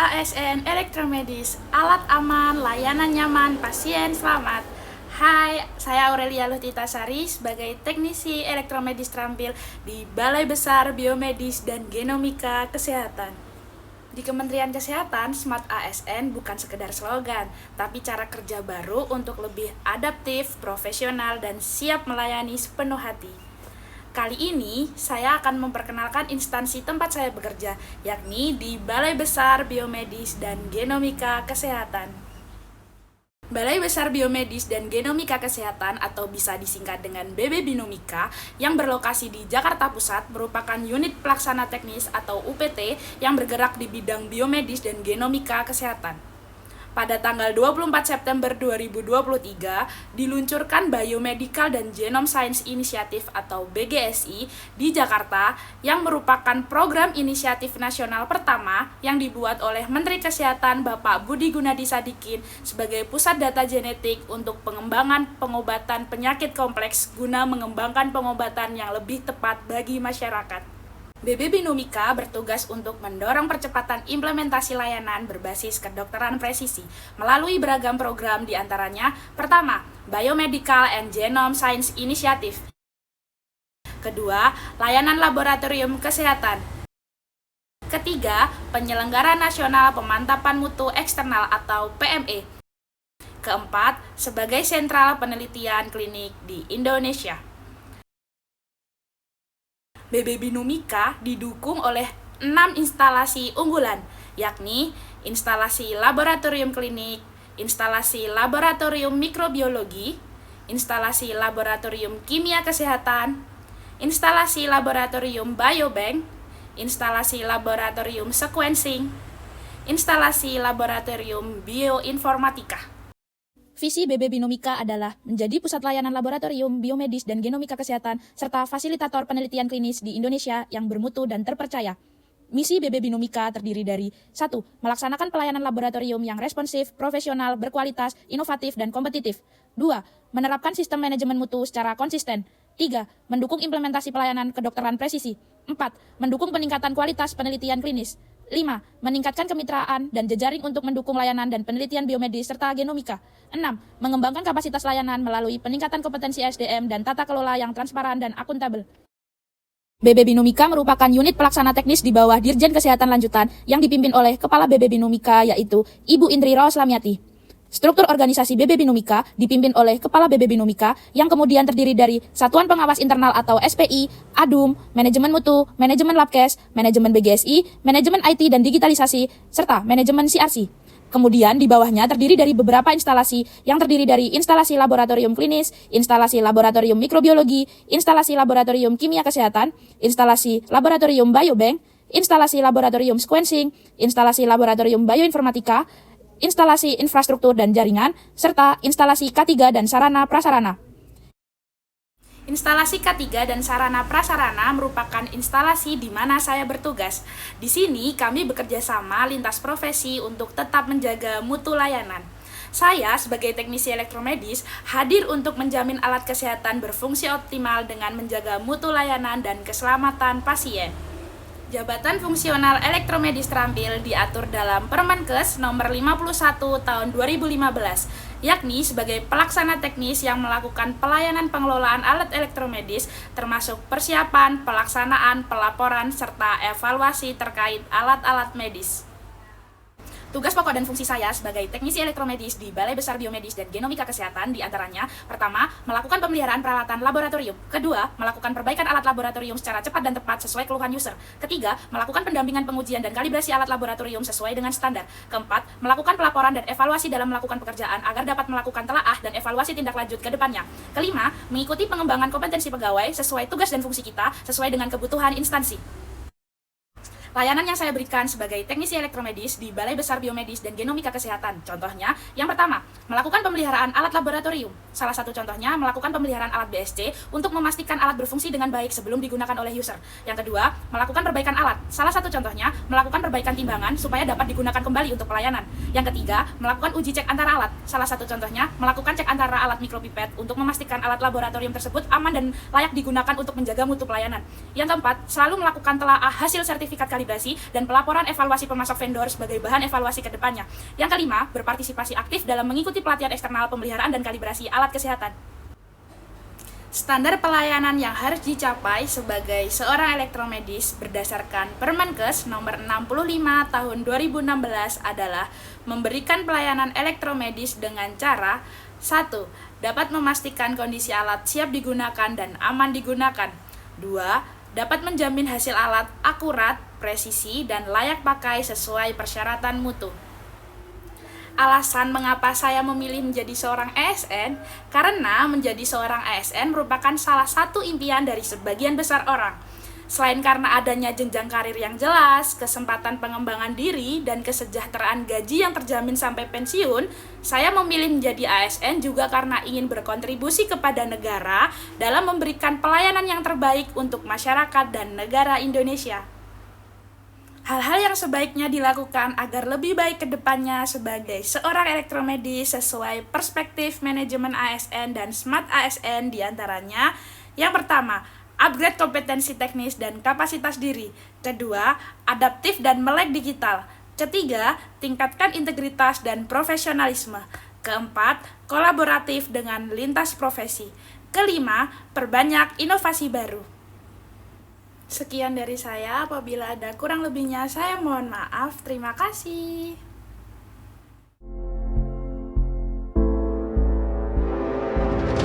ASN Elektromedis, alat aman, layanan nyaman, pasien selamat. Hai, saya Aurelia Lutitasari sebagai teknisi elektromedis terampil di Balai Besar Biomedis dan Genomika Kesehatan. Di Kementerian Kesehatan, Smart ASN bukan sekedar slogan, tapi cara kerja baru untuk lebih adaptif, profesional, dan siap melayani sepenuh hati. Kali ini, saya akan memperkenalkan instansi tempat saya bekerja, yakni di Balai Besar Biomedis dan Genomika Kesehatan. Balai Besar Biomedis dan Genomika Kesehatan atau bisa disingkat dengan BB Binomika yang berlokasi di Jakarta Pusat merupakan unit pelaksana teknis atau UPT yang bergerak di bidang biomedis dan genomika kesehatan. Pada tanggal 24 September 2023, diluncurkan Biomedical dan Genome Science Initiative atau BGSI di Jakarta yang merupakan program inisiatif nasional pertama yang dibuat oleh Menteri Kesehatan Bapak Budi Gunadi Sadikin sebagai pusat data genetik untuk pengembangan pengobatan penyakit kompleks guna mengembangkan pengobatan yang lebih tepat bagi masyarakat. BB Binomika bertugas untuk mendorong percepatan implementasi layanan berbasis kedokteran presisi melalui beragam program diantaranya, pertama, Biomedical and Genome Science Initiative. Kedua, layanan laboratorium kesehatan. Ketiga, penyelenggara nasional pemantapan mutu eksternal atau PME. Keempat, sebagai sentral penelitian klinik di Indonesia. BB Binomika didukung oleh 6 instalasi unggulan, yakni instalasi laboratorium klinik, instalasi laboratorium mikrobiologi, instalasi laboratorium kimia kesehatan, instalasi laboratorium biobank, instalasi laboratorium sequencing, instalasi laboratorium bioinformatika. Visi BB Binomika adalah menjadi pusat layanan laboratorium, biomedis, dan genomika kesehatan, serta fasilitator penelitian klinis di Indonesia yang bermutu dan terpercaya. Misi BB Binomika terdiri dari 1. Melaksanakan pelayanan laboratorium yang responsif, profesional, berkualitas, inovatif, dan kompetitif. 2. Menerapkan sistem manajemen mutu secara konsisten. 3. Mendukung implementasi pelayanan kedokteran presisi. 4. Mendukung peningkatan kualitas penelitian klinis. 5. Meningkatkan kemitraan dan jejaring untuk mendukung layanan dan penelitian biomedis serta genomika. 6. Mengembangkan kapasitas layanan melalui peningkatan kompetensi SDM dan tata kelola yang transparan dan akuntabel. BB Binomika merupakan unit pelaksana teknis di bawah Dirjen Kesehatan Lanjutan yang dipimpin oleh Kepala BB Binomika yaitu Ibu Indri Roslamiati. Struktur organisasi BB Binomika dipimpin oleh Kepala BB Binomika yang kemudian terdiri dari Satuan Pengawas Internal atau SPI, ADUM, Manajemen Mutu, Manajemen Labkes, Manajemen BGSI, Manajemen IT dan Digitalisasi, serta Manajemen CRC. Kemudian di bawahnya terdiri dari beberapa instalasi yang terdiri dari instalasi laboratorium klinis, instalasi laboratorium mikrobiologi, instalasi laboratorium kimia kesehatan, instalasi laboratorium biobank, instalasi laboratorium sequencing, instalasi laboratorium bioinformatika, instalasi infrastruktur dan jaringan, serta instalasi K3 dan sarana prasarana. Instalasi K3 dan sarana prasarana merupakan instalasi di mana saya bertugas. Di sini kami bekerja sama lintas profesi untuk tetap menjaga mutu layanan. Saya sebagai teknisi elektromedis hadir untuk menjamin alat kesehatan berfungsi optimal dengan menjaga mutu layanan dan keselamatan pasien. Jabatan fungsional elektromedis terampil diatur dalam Permenkes nomor 51 tahun 2015, yakni sebagai pelaksana teknis yang melakukan pelayanan pengelolaan alat elektromedis termasuk persiapan, pelaksanaan, pelaporan, serta evaluasi terkait alat-alat medis. Tugas pokok dan fungsi saya sebagai teknisi elektromedis di Balai Besar Biomedis dan Genomika Kesehatan diantaranya, pertama, melakukan pemeliharaan peralatan laboratorium. Kedua, melakukan perbaikan alat laboratorium secara cepat dan tepat sesuai keluhan user. Ketiga, melakukan pendampingan pengujian dan kalibrasi alat laboratorium sesuai dengan standar. Keempat, melakukan pelaporan dan evaluasi dalam melakukan pekerjaan agar dapat melakukan telaah dan evaluasi tindak lanjut ke depannya. Kelima, mengikuti pengembangan kompetensi pegawai sesuai tugas dan fungsi kita sesuai dengan kebutuhan instansi. Layanan yang saya berikan sebagai teknisi elektromedis di Balai Besar Biomedis dan Genomika Kesehatan. Contohnya, yang pertama, melakukan pemeliharaan alat laboratorium. Salah satu contohnya, melakukan pemeliharaan alat BSC untuk memastikan alat berfungsi dengan baik sebelum digunakan oleh user. Yang kedua, melakukan perbaikan alat. Salah satu contohnya, melakukan perbaikan timbangan supaya dapat digunakan kembali untuk pelayanan. Yang ketiga, melakukan uji cek antara alat. Salah satu contohnya, melakukan cek antara alat mikropipet untuk memastikan alat laboratorium tersebut aman dan layak digunakan untuk menjaga mutu pelayanan. Yang keempat, selalu melakukan telaah hasil sertifikat kalibrasi kalibrasi, dan pelaporan evaluasi pemasok vendor sebagai bahan evaluasi ke depannya. Yang kelima, berpartisipasi aktif dalam mengikuti pelatihan eksternal pemeliharaan dan kalibrasi alat kesehatan. Standar pelayanan yang harus dicapai sebagai seorang elektromedis berdasarkan Permenkes nomor 65 tahun 2016 adalah memberikan pelayanan elektromedis dengan cara 1. Dapat memastikan kondisi alat siap digunakan dan aman digunakan. 2. Dapat menjamin hasil alat akurat, presisi, dan layak pakai sesuai persyaratan mutu. Alasan mengapa saya memilih menjadi seorang ASN, karena menjadi seorang ASN merupakan salah satu impian dari sebagian besar orang. Selain karena adanya jenjang karir yang jelas, kesempatan pengembangan diri, dan kesejahteraan gaji yang terjamin sampai pensiun, saya memilih menjadi ASN juga karena ingin berkontribusi kepada negara dalam memberikan pelayanan yang terbaik untuk masyarakat dan negara Indonesia. Hal-hal yang sebaiknya dilakukan agar lebih baik ke depannya sebagai seorang elektromedis sesuai perspektif manajemen ASN dan Smart ASN diantaranya. Yang pertama, upgrade kompetensi teknis dan kapasitas diri. Kedua, adaptif dan melek digital. Ketiga, tingkatkan integritas dan profesionalisme. Keempat, kolaboratif dengan lintas profesi. Kelima, perbanyak inovasi baru. Sekian dari saya, apabila ada kurang lebihnya saya mohon maaf. Terima kasih.